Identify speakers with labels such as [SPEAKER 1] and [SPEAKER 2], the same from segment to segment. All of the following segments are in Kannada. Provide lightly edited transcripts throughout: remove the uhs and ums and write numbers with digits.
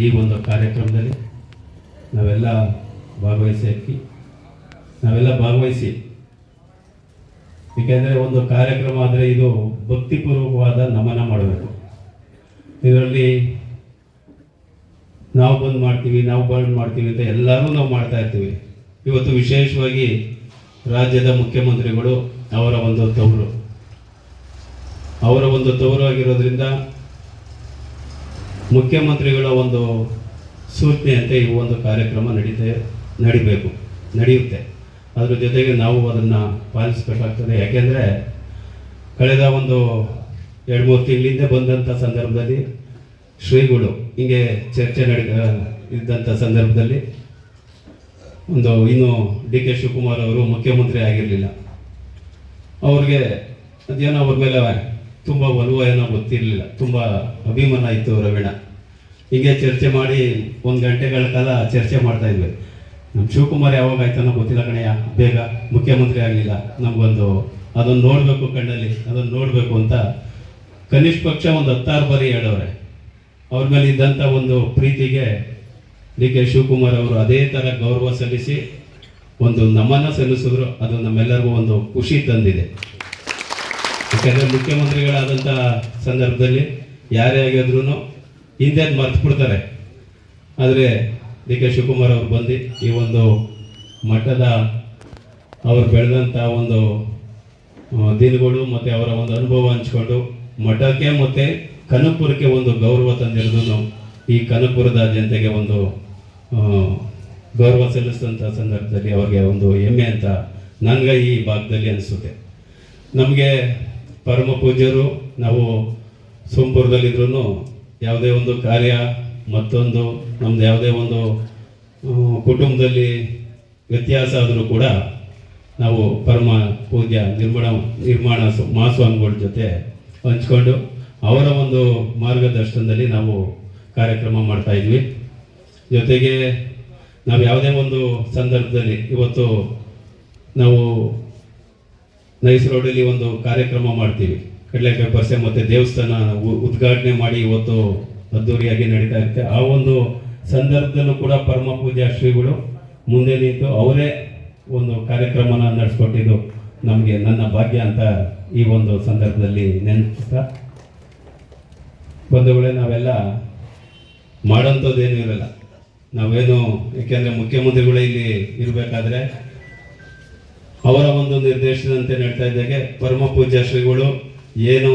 [SPEAKER 1] ಈ ಒಂದು ಕಾರ್ಯಕ್ರಮದಲ್ಲಿ ನಾವೆಲ್ಲ ಭಾಗವಹಿಸಿ ಏಕೆಂದರೆ ಒಂದು ಕಾರ್ಯಕ್ರಮ ಆದರೆ ಇದು ಭಕ್ತಿಪೂರ್ವಕವಾದ ನಮನ ಮಾಡಬೇಕು. ಇದರಲ್ಲಿ ನಾವು ಬಂದು ಮಾಡ್ತೀವಿ ಅಂತ ಎಲ್ಲರೂ ನಾವು ಮಾಡ್ತಾ ಇರ್ತೀವಿ. ಇವತ್ತು ವಿಶೇಷವಾಗಿ ರಾಜ್ಯದ ಮುಖ್ಯಮಂತ್ರಿಗಳು ಅವರ ಒಂದು ತವರು ಆಗಿರೋದ್ರಿಂದ ಮುಖ್ಯಮಂತ್ರಿಗಳ ಒಂದು ಸೂಚನೆಯಂತೆ ಈ ಒಂದು ಕಾರ್ಯಕ್ರಮ ನಡೆಯುತ್ತೆ. ಅದ್ರ ಜೊತೆಗೆ ನಾವು ಅದನ್ನು ಪಾಲಿಸಬೇಕಾಗ್ತದೆ. ಯಾಕೆಂದರೆ ಕಳೆದ ಒಂದು 2-3 ತಿಂಗಳಿಂದ ಬಂದಂಥ ಸಂದರ್ಭದಲ್ಲಿ ಶ್ರೀಗಳು ಹಿಂಗೆ ಚರ್ಚೆ ಇದ್ದಂಥ ಸಂದರ್ಭದಲ್ಲಿ ಇನ್ನು ಡಿ.ಕೆ. ಶಿವಕುಮಾರ್ ಅವರು ಮುಖ್ಯಮಂತ್ರಿ ಆಗಿರಲಿಲ್ಲ. ಅವ್ರಿಗೆ ಅದೇನೋ ಅವ್ರ ಮೇಲೆ ತುಂಬ ಒಲವು ಏನೋ ಗೊತ್ತಿರಲಿಲ್ಲ, ತುಂಬ ಅಭಿಮಾನ ಇತ್ತು ರವೀಣ. ಹೀಗೆ ಚರ್ಚೆ ಮಾಡಿ 1 ಗಂಟೆಗಳ ಕಾಲ ಚರ್ಚೆ ಮಾಡ್ತಾ ಇದ್ವಿ. ನಮ್ಮ ಶಿವಕುಮಾರ್ ಯಾವಾಗ ಆಯ್ತಾನೋ ಗೊತ್ತಿಲ್ಲ ಕಣಯ್ಯ, ಬೇಗ ಮುಖ್ಯಮಂತ್ರಿ ಆಗಲಿಲ್ಲ, ನಮಗೊಂದು ಅದನ್ನು ನೋಡಬೇಕು, ಕಣ್ಣಲ್ಲಿ ಅದನ್ನು ನೋಡಬೇಕು ಅಂತ ಕನಿಷ್ಠ ಪಕ್ಷ ಒಂದು 10 ಬಾರಿ ಹೇಳವ್ರೆ. ಅವ್ರ ಮೇಲೆ ಇದ್ದಂಥ ಒಂದು ಪ್ರೀತಿಗೆ ಡಿ.ಕೆ. ಶಿವಕುಮಾರ್ ಅವರು ಅದೇ ಥರ ಗೌರವ ಸಲ್ಲಿಸಿ ಒಂದು ನಮನ ಸಲ್ಲಿಸಿದ್ರು. ಅದು ನಮ್ಮೆಲ್ಲರಿಗೂ ಒಂದು ಖುಷಿ ತಂದಿದೆ. ಯಾಕೆಂದರೆ ಮುಖ್ಯಮಂತ್ರಿಗಳಾದಂಥ ಸಂದರ್ಭದಲ್ಲಿ ಯಾರೇ ಆಗಿದ್ರೂ ಹಿಂದೆ ಮರ್ತು ಬಿಡ್ತಾರೆ. ಆದರೆ ಡಿ.ಕೆ. ಶಿವಕುಮಾರ್ ಅವರು ಬಂದು ಈ ಒಂದು ಮಠದ ಅವರು ಬೆಳೆದಂಥ ಒಂದು ದಿನಗಳು ಮತ್ತು ಅವರ ಒಂದು ಅನುಭವ ಹಂಚ್ಕೊಂಡು ಮಠಕ್ಕೆ ಮತ್ತು ಕನಕಪುರಕ್ಕೆ ಒಂದು ಗೌರವ ತಂದಿರೋದು, ಈ ಕನಕಪುರದ ಜನತೆಗೆ ಒಂದು ಗೌರವ ಸಲ್ಲಿಸಿದಂಥ ಸಂದರ್ಭದಲ್ಲಿ ಅವ್ರಿಗೆ ಒಂದು ಹೆಮ್ಮೆ ಅಂತ ನನಗೆ ಈ ಭಾಗದಲ್ಲಿ ಅನಿಸುತ್ತೆ. ನಮಗೆ ಪರಮ ಪೂಜ್ಯರು, ನಾವು ಸೋಂಪುರದಲ್ಲಿದ್ರೂ ಯಾವುದೇ ಒಂದು ಕಾರ್ಯ ಮತ್ತೊಂದು ನಮ್ಮದು ಯಾವುದೇ ಒಂದು ಕುಟುಂಬದಲ್ಲಿ ವ್ಯತ್ಯಾಸ ಆದರೂ ಕೂಡ ನಾವು ಪರಮ ಪೂಜ್ಯ ನಿರ್ಮಾಣ ಮಹಾಸ್ವಾಮಿಗಳ ಜೊತೆ ಹಂಚ್ಕೊಂಡು ಅವರ ಒಂದು ಮಾರ್ಗದರ್ಶನದಲ್ಲಿ ನಾವು ಕಾರ್ಯಕ್ರಮ ಮಾಡ್ತಾ ಇದ್ವಿ. ಜೊತೆಗೆ ನಾವು ಯಾವುದೇ ಒಂದು ಸಂದರ್ಭದಲ್ಲಿ ಇವತ್ತು ನಾವು ನೈಸ್ ರೋಡಲ್ಲಿ ಒಂದು ಕಾರ್ಯಕ್ರಮ ಮಾಡ್ತೀವಿ, ಕಡಲೆಕಾಯಿ ಪರಿಸೆ ಮತ್ತು ದೇವಸ್ಥಾನ ಉದ್ಘಾಟನೆ ಮಾಡಿ ಇವತ್ತು ಅದ್ದೂರಿಯಾಗಿ ನಡೀತಾ ಇರುತ್ತೆ. ಆ ಒಂದು ಸಂದರ್ಭದಲ್ಲೂ ಕೂಡ ಪರಮ ಪೂಜ್ಯ ಶ್ರೀಗಳು ಮುಂದೆ ನಿಂತು ಅವರೇ ಒಂದು ಕಾರ್ಯಕ್ರಮನ ನಡೆಸ್ಕೊಟ್ಟಿದ್ದು ನಮಗೆ ನನ್ನ ಭಾಗ್ಯ ಅಂತ ಈ ಒಂದು ಸಂದರ್ಭದಲ್ಲಿ ನೆನಪಿಸ್ತಾ, ಬಂಧುಗಳೇ, ನಾವೆಲ್ಲ ಮಾಡೋಂಥದ್ದೇನೂ ಇರಲ್ಲ. ನಾವೇನು, ಏಕೆಂದರೆ ಮುಖ್ಯಮಂತ್ರಿಗಳೇ ಇಲ್ಲಿ ಇರಬೇಕಾದ್ರೆ ಅವರ ಒಂದು ನಿರ್ದೇಶನದಂತೆ ನಡೀತಾ ಇದ್ದಾಗೆ ಪರಮ ಪೂಜ್ಯ ಶ್ರೀಗಳು ಏನು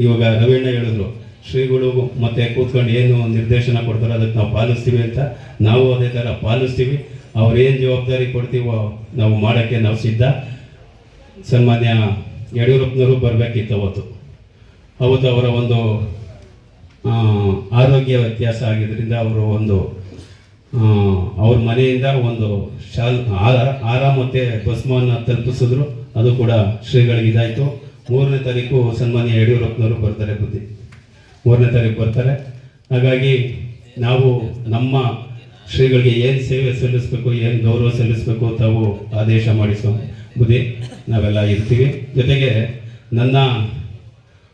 [SPEAKER 1] ಇವಾಗ ರವೀಣ ಹೇಳಿದ್ರು, ಶ್ರೀಗಳು ಮತ್ತೆ ಕೂತ್ಕೊಂಡು ಏನು ನಿರ್ದೇಶನ ಕೊಡ್ತಾರೋ ಅದಕ್ಕೆ ನಾವು ಪಾಲಿಸ್ತೀವಿ ಅಂತ. ನಾವು ಅದೇ ಥರ ಪಾಲಿಸ್ತೀವಿ. ಅವ್ರೇನು ಜವಾಬ್ದಾರಿ ಕೊಡ್ತೀವೋ ನಾವು ಮಾಡೋಕ್ಕೆ ನಾವು ಸಿದ್ಧ. ಸನ್ಮಾನ್ಯ ಯಡಿಯೂರಪ್ಪನವರು ಬರಬೇಕಿತ್ತು ಅವತ್ತು ಅವರ ಒಂದು ಆರೋಗ್ಯ ವ್ಯತ್ಯಾಸ ಆಗಿದ್ದರಿಂದ ಅವರು ಅವ್ರ ಮನೆಯಿಂದ ಒಂದು ಹಾರ ಮತ್ತು ಭಸ್ಮವನ್ನು ತಲುಪಿಸಿದ್ರು. ಅದು ಕೂಡ ಶ್ರೀಗಳಿಗೆ ಇದಾಯಿತು. 3ನೇ ತಾರೀಕು ಸನ್ಮಾನ್ಯ ಯಡಿಯೂರಪ್ಪನವರು ಬರ್ತಾರೆ, 3ನೇ ತಾರೀಕು ಬರ್ತಾರೆ. ಹಾಗಾಗಿ ನಾವು ನಮ್ಮ ಶ್ರೀಗಳಿಗೆ ಏನು ಸೇವೆ ಸಲ್ಲಿಸಬೇಕು, ಏನು ಗೌರವ ಸಲ್ಲಿಸಬೇಕು ತಾವು ಆದೇಶ ಮಾಡಿಸೋ ಬುದ್ಧಿ ನಾವೆಲ್ಲ ಇರ್ತೀವಿ. ಜೊತೆಗೆ ನನ್ನ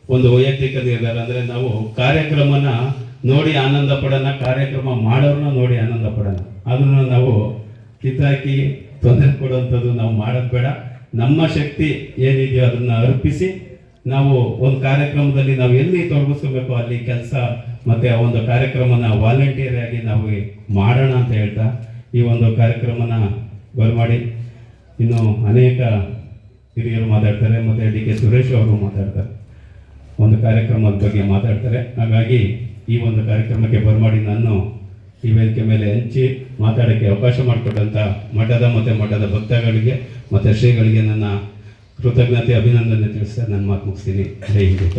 [SPEAKER 1] ಒಂದು ವೈಯಕ್ತಿಕ ನಿರ್ಧಾರ ಅಂದರೆ, ನಾವು ಕಾರ್ಯಕ್ರಮನ ನೋಡಿ ಆನಂದ ಪಡೋಣ, ಕಾರ್ಯಕ್ರಮ ಮಾಡೋರನ್ನ ನೋಡಿ ಆನಂದ ಪಡೋಣ. ಅದನ್ನು ನಾವು ಕಿತ್ತಾಕಿ ತೊಂದರೆ ಕೊಡುವಂಥದ್ದು ನಾವು ಮಾಡೋದು ಬೇಡ. ನಮ್ಮ ಶಕ್ತಿ ಏನಿದೆಯೋ ಅದನ್ನು ಅರ್ಪಿಸಿ ನಾವು ಒಂದು ಕಾರ್ಯಕ್ರಮದಲ್ಲಿ ನಾವು ಎಲ್ಲಿ ತೊಡಗಿಸ್ಕೋಬೇಕು ಅಲ್ಲಿ ಕೆಲಸ ಮತ್ತು ಆ ಒಂದು ಕಾರ್ಯಕ್ರಮನ ವಾಲಂಟಿಯರ್ ಆಗಿ ನಾವು ಮಾಡೋಣ ಅಂತ ಹೇಳ್ತಾ ಈ ಒಂದು ಕಾರ್ಯಕ್ರಮನ ಬರಮಾಡಿ ಇನ್ನು ಅನೇಕ ಹಿರಿಯರು ಮಾತಾಡ್ತಾರೆ ಮತ್ತು ಡಿ.ಕೆ. ಸುರೇಶ್ ಅವರು ಮಾತಾಡ್ತಾರೆ, ಒಂದು ಕಾರ್ಯಕ್ರಮದ ಬಗ್ಗೆ ಮಾತಾಡ್ತಾರೆ. ಹಾಗಾಗಿ ಈ ಒಂದು ಕಾರ್ಯಕ್ರಮಕ್ಕೆ ಬರಮಾಡಿ ನಾನು ಈ ವೇದಿಕೆ ಮೇಲೆ ಹಂಚಿ ಮಾತಾಡೋಕ್ಕೆ ಅವಕಾಶ ಮಾಡಿಕೊಟ್ಟಂಥ ಮಠದ ಭಕ್ತಗಳಿಗೆ ಮತ್ತು ಶ್ರೀಗಳಿಗೆ ನನ್ನ ಕೃತಜ್ಞತೆ, ಅಭಿನಂದನೆ ತಿಳಿಸ್ತಾ ನನ್ನ ಮಾತು ಮುಗಿಸ್ತೀನಿ. ಜೈ ಹಿಂದ್.